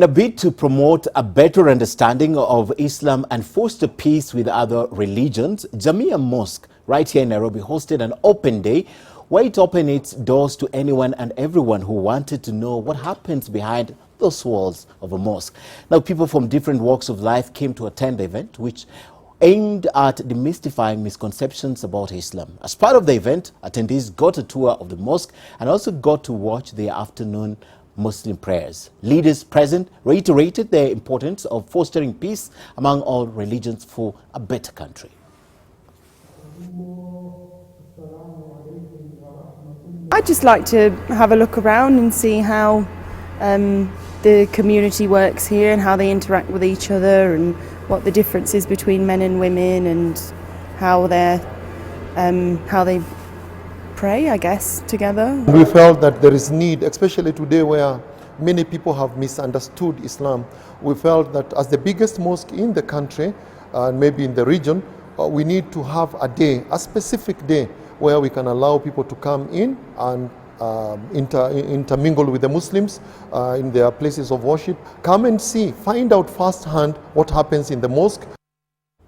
In a bid to promote a better understanding of Islam and foster peace with other religions, Jamia Mosque right here in Nairobi hosted an open day where it opened its doors to anyone and everyone who wanted to know what happens behind those walls of a mosque. Now, people from different walks of life came to attend the event, which aimed at demystifying misconceptions about Islam. As part of the event, attendees got a tour of the mosque and also got to watch the afternoon Muslim prayers. Leaders present reiterated the importance of fostering peace among all religions for a better country. I'd just like to have a look around and see how the community works here and how they interact with each other and what the difference is between men and women and how they pray, I guess, together. We felt that there is need, especially today where many people have misunderstood Islam. We felt that as the biggest mosque in the country, and maybe in the region, we need to have a day, a specific day, where we can allow people to come in and intermingle with the Muslims in their places of worship. Come and see, find out firsthand what happens in the mosque,